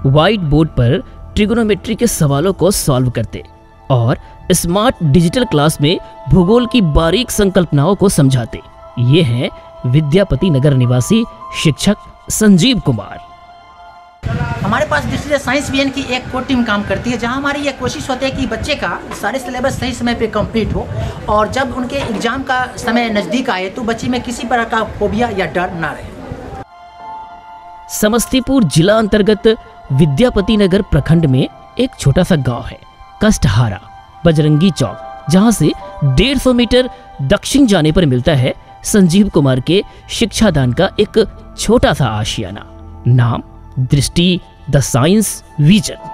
White board पर trigonometry के सवालों को सॉल्व करते और स्मार्ट डिजिटल क्लास में भूगोल की बारीक संकल्पनाओं को समझाते। ये हैं विद्यापति नगर निवासी शिक्षक संजीव कुमार। हमारे पास डिजिटल साइंस विजन की एक कोर टीम काम करती है, जहां हमारी ये कोशिश होती है कि बच्चे का सारे सिलेबस सही समय पे कंप्लीट हो और जब उनके एग्जाम का समय नज़दीक आए तो बच्चे में किसी प्रकार का फोबिया या डर ना रहे। समस्तीपुर जिला अंतर्गत विद्यापति नगर प्रखंड में एक छोटा सा गांव है कष्टहारा बजरंगी चौक, जहां से 150 मीटर दक्षिण जाने पर मिलता है संजीव कुमार के शिक्षादान का एक छोटा सा आशियाना। नाम दृष्टि द साइंस विजन।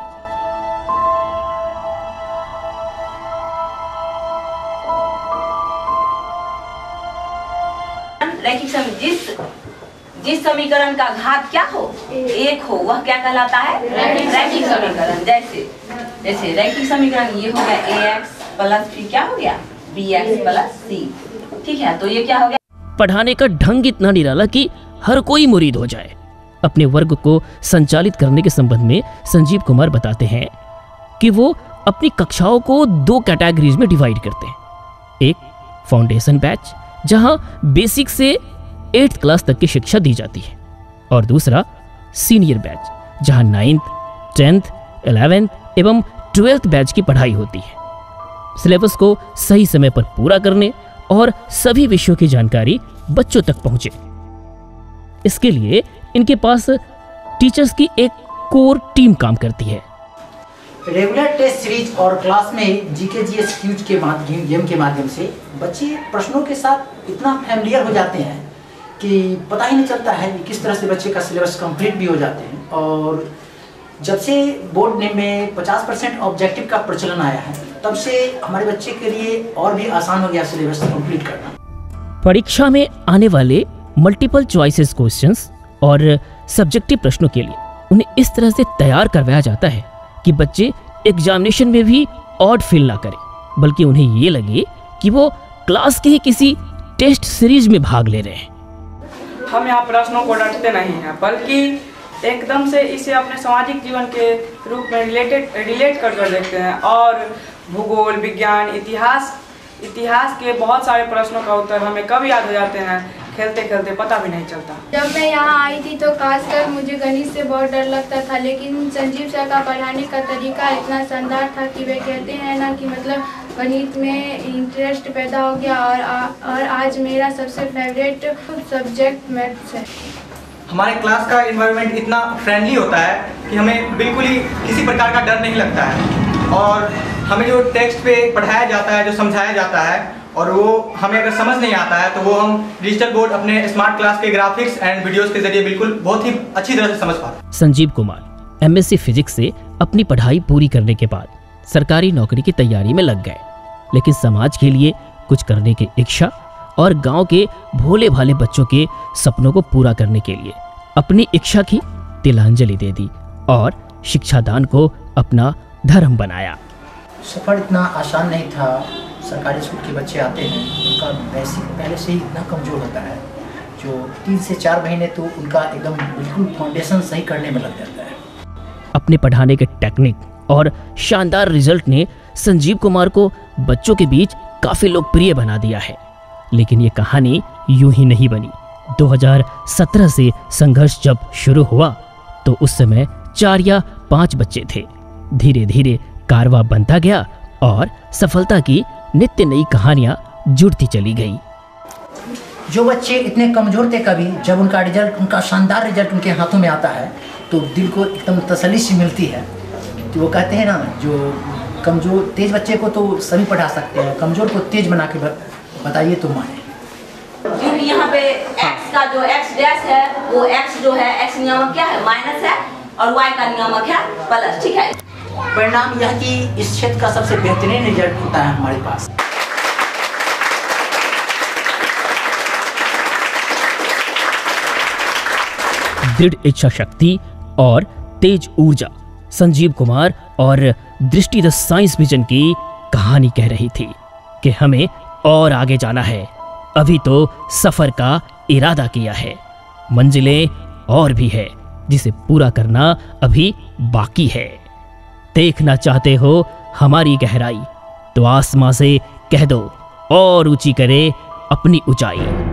जिस समीकरण का घात क्या हो, एक हो, वह क्या कहलाता है? रैखिक समीकरण। जैसे रैखिक समीकरण ये हो गया ax प्लस फिर क्या हो गया bx प्लस c। ठीक है, तो ये क्या हो गया? पढ़ाने का ढंग इतना निराला कि हर कोई मुरीद हो जाए। अपने वर्ग को संचालित करने के संबंध में संजीव कुमार बताते हैं कि वो अपनी कक्षाओं को 2 कैटेगरीज में डिवाइड करते हैं। एक फाउंडेशन बैच, जहां बेसिक से 8th क्लास तक की शिक्षा दी जाती है, और दूसरा सीनियर बैच, जहां 9th, 10th, 11th एवं 12th बैच की पढ़ाई होती है। सिलेबस को सही समय पर पूरा करने और सभी विषयों की जानकारी बच्चों तक पहुंचे, इसके लिए इनके पास टीचर्स की एक कोर टीम काम करती है। रेगुलर टेस्ट सीरीज और क्लास में जीके जीएस क्यूज के गेम के माध्यम से बच्चे प्रश्नों के साथ इतना फैमिलियर हो जाते हैं कि पता ही नहीं चलता है कि किस तरह से बच्चे का सिलेबस कंप्लीट भी हो जाते हैं। और जब से बोर्ड में 50% ऑब्जेक्टिव का प्रचलन आया है, तब से हमारे बच्चे के लिए और भी आसान हो गया सिलेबस कंप्लीट करना। परीक्षा में आने वाले मल्टीपल चॉइसेस क्वेश्चंस और सब्जेक्टिव प्रश्नों के लिए उन्हें इस तरह से तैयार करवाया जाता है कि बच्चे एग्जामिनेशन में भी ऑड फील ना करें, बल्कि उन्हें ये लगे कि वो क्लास के ही किसी टेस्ट सीरीज में भाग ले रहे हैं। हम यहाँ प्रश्नों को रटते नहीं हैं, बल्कि एकदम से इसे अपने सामाजिक जीवन के रूप में रिलेट कर देखते हैं और भूगोल, विज्ञान, इतिहास के बहुत सारे प्रश्नों का उत्तर हमें कब याद हो जाते हैं, खेलते खेलते पता भी नहीं चलता। जब मैं यहाँ आई थी तो खासकर मुझे गणित से बहुत डर लगता था, लेकिन संजीव सर का पढ़ाने का तरीका इतना शानदार था कि वे कहते हैं ना कि मतलब गणित में इंटरेस्ट पैदा हो गया और आज मेरा सबसे फेवरेट सब्जेक्ट मैथ्स है। हमारे क्लास का एनवायरनमेंट इतना फ्रेंडली होता है कि हमें बिल्कुल ही किसी प्रकार का डर नहीं लगता है, और हमें जो टेक्स्ट पे पढ़ाया जाता है, जो समझाया जाता है, और वो हमें अगर समझ नहीं आता है तो वो हम डिजिटल बोर्ड अपने स्मार्ट क्लास के ग्राफिक्स एंड वीडियोस के जरिए बिल्कुल बहुत ही अच्छी तरह से समझ पाते हैं। संजीव कुमार MSc फिजिक्स से अपनी पढ़ाई पूरी करने के बाद सरकारी नौकरी की तैयारी में लग गए, लेकिन समाज के लिए कुछ करने की इच्छा और गांव के भोले भाले बच्चों के सपनों को पूरा करने के लिए अपनी इच्छा की तिलांजलि दे दी और शिक्षादान को अपना धर्म बनाया। सफ़र इतना आसान नहीं था। सरकारी स्कूल के बच्चे आते हैं, उनका बेसिक पहले से ही इतना कमज़ोर होता है, जो 3 से 4 महीने तो उनका एकदम बिल्कुल फाउंडेशन सही करने में लग जाता है। अपने पढ़ाने के टेक्निक और शानदार रिजल्ट ने संजीव कुमार को बच्चों के बीच काफ़ी लोकप्रिय बना दिया है, लेकिन ये कहानी यूं ही नहीं बनी। 2017 से संघर्ष जब शुरू हुआ तो उस समय 4 या 5 बच्चे थे। धीरे धीरे कारवां बनता गया और सफलता की नित्य नई कहानियां जुड़ती चली गई। जो बच्चे इतने कमज़ोर थे, कभी जब उनका शानदार रिजल्ट उनके हाथों में आता है तो दिल को एकदम तसल्ली सी मिलती है। तो वो कहते हैं ना, जो कमज़ोर तेज बच्चे को तो सभी पढ़ा सकते हैं, कमज़ोर को तेज बना के बताइए तो माने। क्योंकि यहाँ पे x का जो x डैश है, वो x जो है x नियामक क्या है, माइनस है, और y का नियामक है प्लस। ठीक है, परिणाम यह कि इस क्षेत्र का सबसे बेहतरीन रिजल्ट होता है हमारे पास। दृढ़ इच्छा शक्ति और तेज ऊर्जा संजीव कुमार और दृष्टि द साइंस विजन की कहानी कह रही थी कि हमें और आगे जाना है। अभी तो सफर का इरादा किया है, मंजिलें और भी है, जिसे पूरा करना अभी बाकी है। देखना चाहते हो हमारी गहराई, तो आसमां से कह दो और ऊंची करे अपनी ऊंचाई।